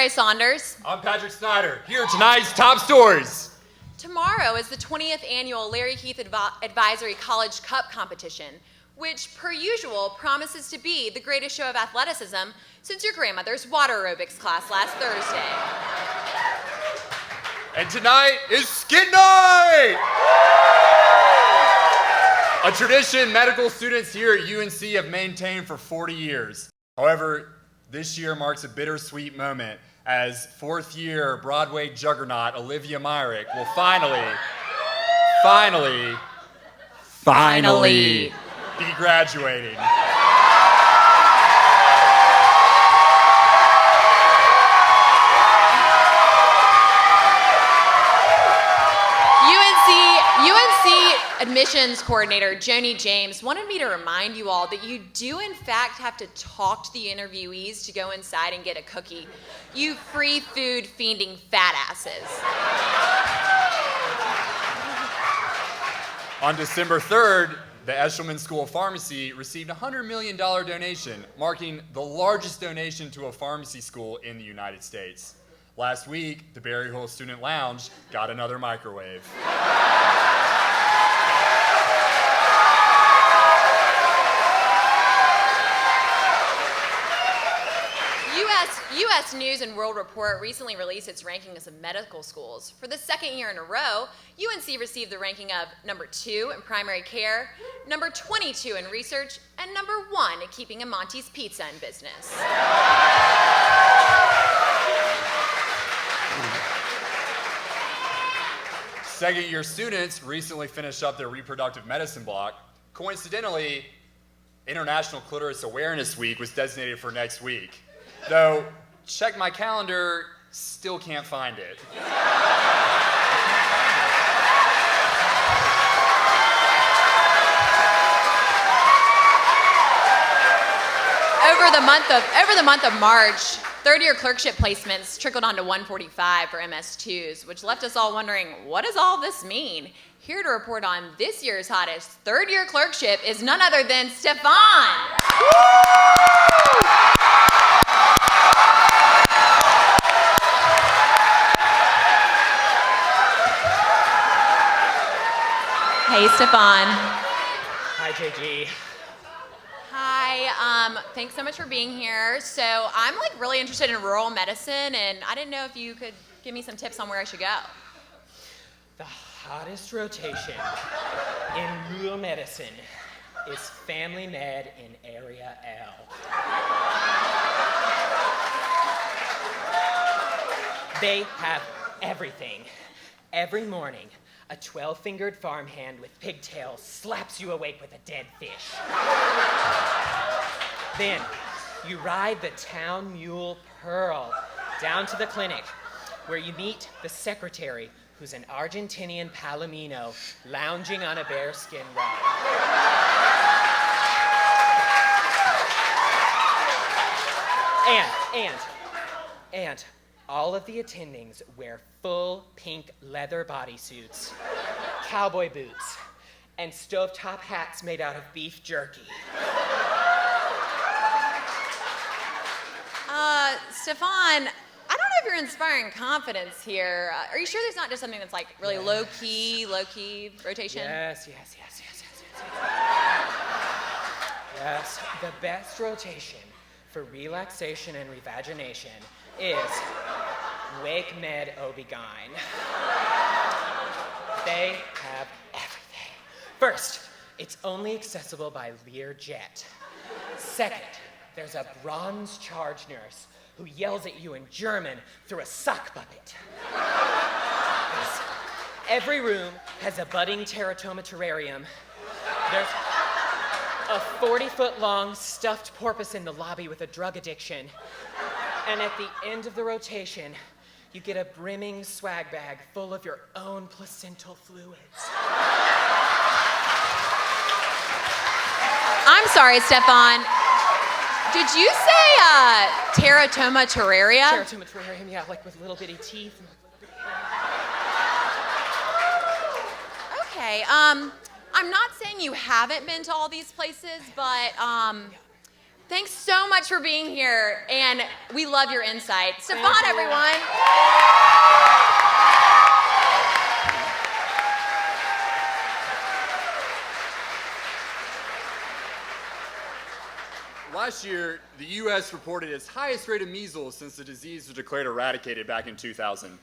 Saunders. I'm Patrick Snyder. Here are tonight's top stories. Tomorrow is the 20th annual Larry Keith Advisory College Cup competition, which, per usual, promises to be the greatest show of athleticism since your grandmother's water aerobics class last Thursday. And tonight is Skit Night! A tradition medical students here at UNC have maintained for 40 years. However, this year marks a bittersweet moment as fourth-year Broadway juggernaut Olivia Myrick will finally be graduating. UNC admissions coordinator Joni James wanted me to remind you all that you do in fact have to talk to the interviewees to go inside and get a cookie. You free food fiending fat asses. On December 3rd, the Eshelman School of Pharmacy received a $100 million donation, marking the largest donation to a pharmacy school in the United States. Last week, the Berry Hill Student Lounge got another microwave. U.S. News and World Report recently released its rankings of medical schools. For the second year in a row, UNC received the ranking of number 2 in primary care, number 22 in research, and number 1 in keeping a Monty's Pizza in business. Second-year students recently finished up their reproductive medicine block. Coincidentally, International Clitoris Awareness Week was designated for next week. Though, check my calendar, still can't find it. Over the month of March, third-year clerkship placements trickled onto 145 for MS2s, which left us all wondering, what does all this mean? Here to report on this year's hottest third-year clerkship is none other than Stefan. Hey, Stefan. Hi, JG. Hi, thanks so much for being here. So I'm really interested in rural medicine, and I didn't know if you could give me some tips on where I should go. The hottest rotation in rural medicine is Family Med in Area L. They have everything. Every morning, a 12-fingered farmhand with pigtails slaps you awake with a dead fish. Then, you ride the town mule Pearl down to the clinic, where you meet the secretary, who's an Argentinian palomino lounging on a bearskin rug. And all of the attendings wear full pink leather bodysuits, cowboy boots, and stovetop hats made out of beef jerky. Stefan, I don't know if you're inspiring confidence here. Are you sure there's not just something that's really low-key rotation? Yes. Yes, the best rotation for relaxation and revagination is Wake Med OB-GYN. They have everything. First, it's only accessible by Learjet. Second, there's a bronze charge nurse who yells at you in German through a sock bucket. Yes. Every room has a budding teratoma terrarium. There's a 40-foot-long stuffed porpoise in the lobby with a drug addiction. And at the end of the rotation, you get a brimming swag bag full of your own placental fluids. I'm sorry, Stefan. Did you say teratoma terraria? Teratoma terrarium, yeah, with little bitty teeth. Okay, I'm not saying you haven't been to all these places, but Thanks so much for being here, and we love your insight. Stefan, everyone. Last year, the U.S. reported its highest rate of measles since the disease was declared eradicated back in 2000.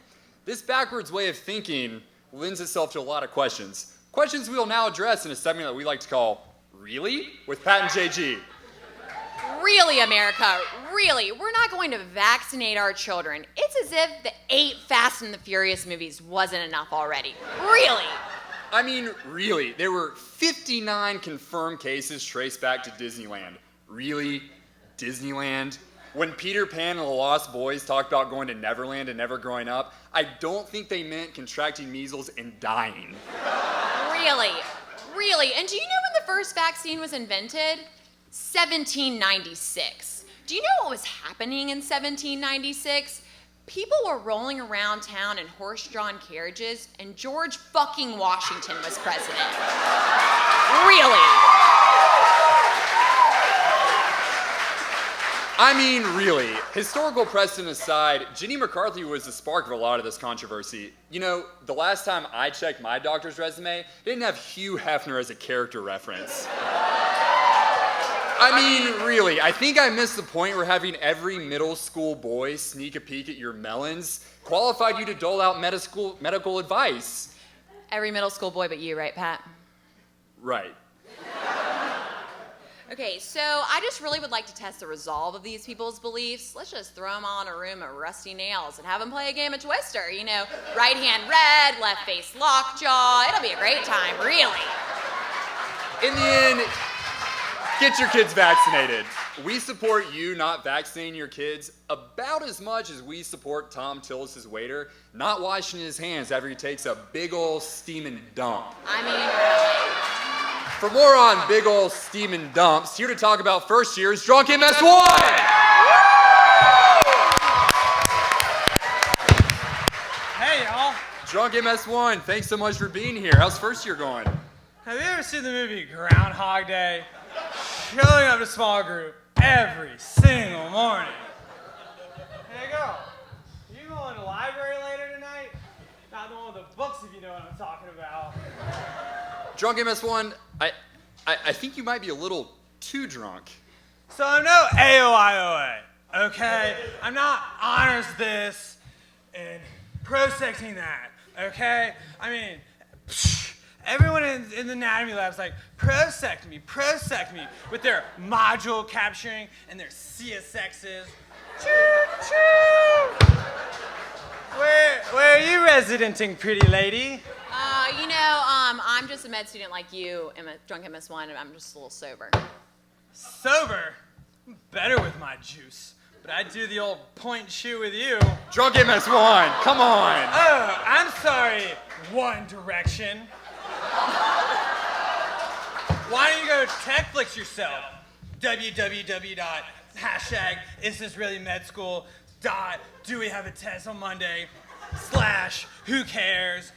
This backwards way of thinking lends itself to a lot of questions. Questions we will now address in a segment that we like to call Really? With Pat and JG. Really, America, really, we're not going to vaccinate our children. It's as if the 8 Fast and the Furious movies wasn't enough already. Really. I mean, really, there were 59 confirmed cases traced back to Disneyland. Really? Disneyland? When Peter Pan and the Lost Boys talked about going to Neverland and never growing up, I don't think they meant contracting measles and dying. Really? Really? And do you know when the first vaccine was invented? 1796. Do you know what was happening in 1796? People were rolling around town in horse-drawn carriages, and George fucking Washington was president. Really? I mean, really. Historical precedent aside, Jenny McCarthy was the spark of a lot of this controversy. You know, the last time I checked my doctor's resume, they didn't have Hugh Hefner as a character reference. I mean, really, I think I missed the point where having every middle school boy sneak a peek at your melons qualified you to dole out medical advice. Every middle school boy but you, right, Pat? Right. Okay, so I just really would like to test the resolve of these people's beliefs. Let's just throw them all in a room of rusty nails and have them play a game of Twister. You know, right hand red, left face lockjaw. It'll be a great time, really. In the end, get your kids vaccinated. We support you not vaccinating your kids about as much as we support Tom Tillis' waiter not washing his hands after he takes a big ol' steaming dump. I mean, really. For more on big ol' steaming dumps, here to talk about first year's Drunk MS1! Hey, y'all. Drunk MS1, thanks so much for being here. How's first year going? Have you ever seen the movie Groundhog Day? Showing up to small group every single morning. Hey, girl. You going to the library later tonight? Not the one with the books, if you know what I'm talking about. Drunk MS1, I think you might be a little too drunk. So I'm no AOIOA, okay? I'm not honors this and pro-sexing that, okay? I mean, everyone in the anatomy lab's like, prosect me, with their module capturing and their CSXs. Choo-choo! Where are you residenting, pretty lady? You know, I'm just a med student like you, drunk MS1, and I'm just a little sober. Sober? I'm better with my juice, but I'd do the old point and shoot with you. Drunk MS1, come on! Oh, I'm sorry, One Direction. Why don't you go Techflix yourself? www.#isthisreallymedschool.do we have a test on Monday? /who cares?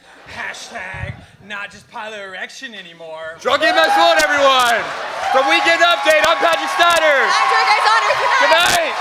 #not just piloerection anymore. Drunk MS1, everyone! From Weekend Update, I'm Patrick Snyder! I'm Drunk Saunders. Good night!